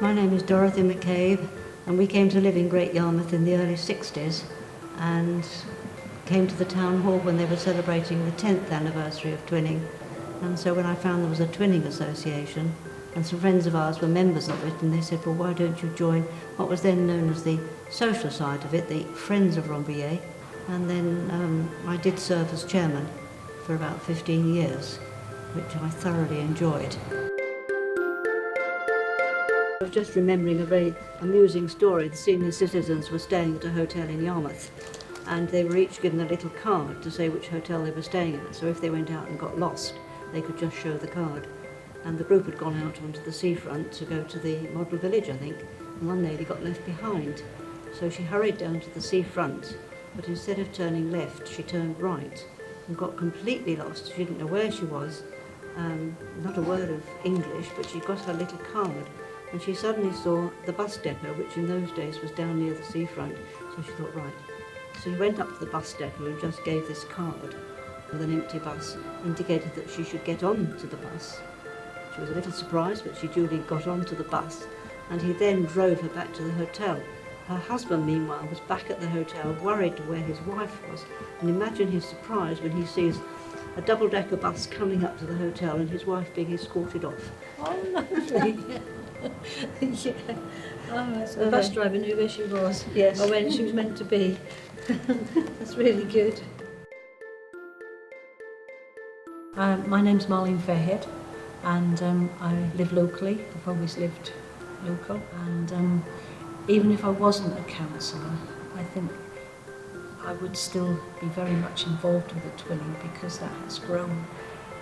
My name is Dorothy McCabe, and we came to live in Great Yarmouth in the early 60s and came to the town hall when they were celebrating the 10th anniversary of twinning. And so when I found there was a twinning association, and some friends of ours were members of it, and they said, well, why don't you join what was then known as the social side of it, the Friends of Rambouillet. And then I did serve as chairman for about 15 years, which I thoroughly enjoyed. I was just remembering a very amusing story. The senior citizens were staying at a hotel in Yarmouth, and they were each given a little card to say which hotel they were staying at. So if they went out and got lost, they could just show the card. And the group had gone out onto the seafront to go to the model village, I think, and one lady got left behind. So she hurried down to the seafront, but instead of turning left, she turned right and got completely lost. She didn't know where she was, not a word of English, but she got her little card. And she suddenly saw the bus depot, which in those days was down near the seafront. So she thought, right. So she went up to the bus depot and just gave this card with an empty bus, indicated that she should get on to the bus. She was a little surprised, but she duly got onto the bus, and he then drove her back to the hotel. Her husband, meanwhile, was back at the hotel, worried to where his wife was. And imagine his surprise when he sees a double-decker bus coming up to the hotel and his wife being escorted off. Oh, lovely. Yeah. Oh, so the bus driver knew where she was, yes, or when she was meant to be. That's really good. My name's Marlene Fairhead, and I live locally. I've always lived local, and even if I wasn't a counsellor, I think I would still be very much involved with the twinning because that has grown.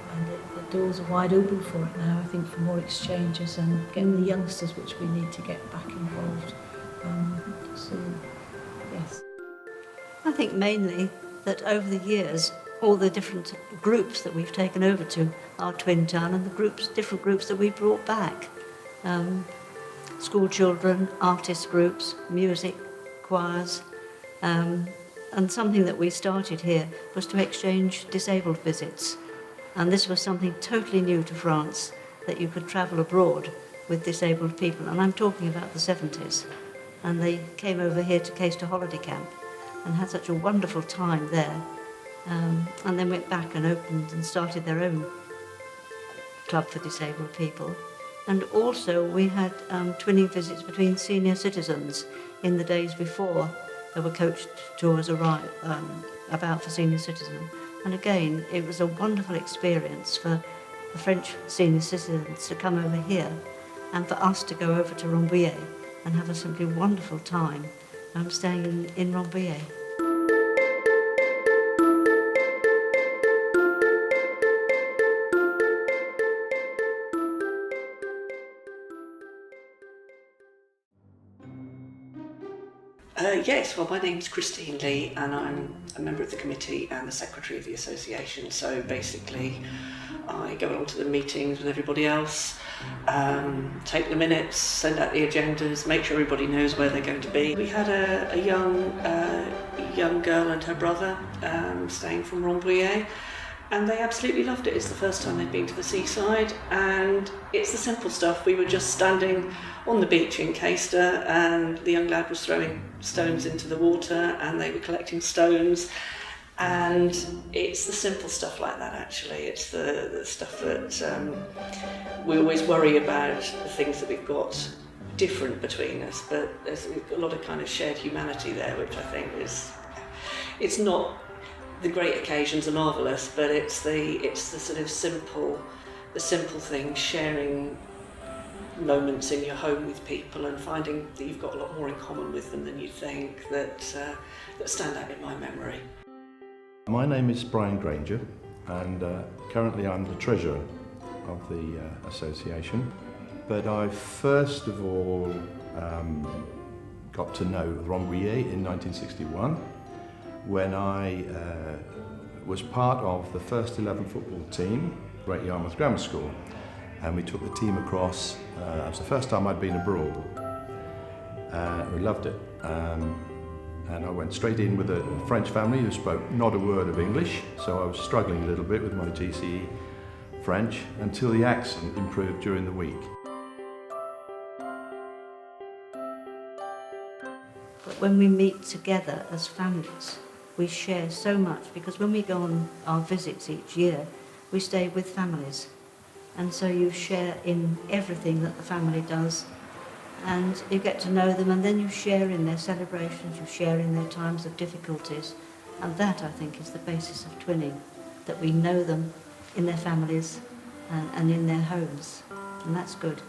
And the doors are wide open for it now, I think, for more exchanges and getting the youngsters, which we need to get back involved. So, yes. I think mainly that over the years, all the different groups that we've taken over to our twin town and the different groups that we brought back. School children, artist groups, music, choirs, and something that we started here was to exchange disabled visits. And this was something totally new to France, that you could travel abroad with disabled people. And I'm talking about the 70s. And they came over here to Caister Holiday Camp and had such a wonderful time there. And then went back and opened and started their own club for disabled people. And also we had twinning visits between senior citizens in the days before there were coach tours about for senior citizens. And again, it was a wonderful experience for the French senior citizens to come over here and for us to go over to Rambouillet and have a simply wonderful time staying in Rambouillet. Yes, well, my name's Christine Lee, and I'm a member of the committee and the secretary of the association. So basically, I go along to the meetings with everybody else, take the minutes, send out the agendas, make sure everybody knows where they're going to be. We had a young girl and her brother staying from Rambouillet, and they absolutely loved it. It's the first time they'd been to the seaside, and it's the simple stuff. We were just standing on the beach in Caister, and the young lad was throwing stones into the water, and they were collecting stones. And it's the simple stuff like that, actually. It's the stuff that we always worry about, the things that we've got different between us, but we've got a lot of kind of shared humanity there, which I think is, it's not, the great occasions are marvellous, but it's the sort of simple things, sharing moments in your home with people and finding that you've got a lot more in common with them than you think, that stand out in my memory. My name is Brian Granger, and currently I'm the treasurer of the association. But I first of all got to know Rambouillet in 1961 when I was part of the first 11 football team, Great Yarmouth Grammar School, and we took the team across. It was the first time I'd been abroad. We loved it. And I went straight in with a French family who spoke not a word of English, so I was struggling a little bit with my GCE French until the accent improved during the week. But when we meet together as families, we share so much, because when we go on our visits each year, we stay with families. And so you share in everything that the family does, and you get to know them, and then you share in their celebrations, you share in their times of difficulties. And that, I think, is the basis of twinning, that we know them in their families and in their homes. And that's good.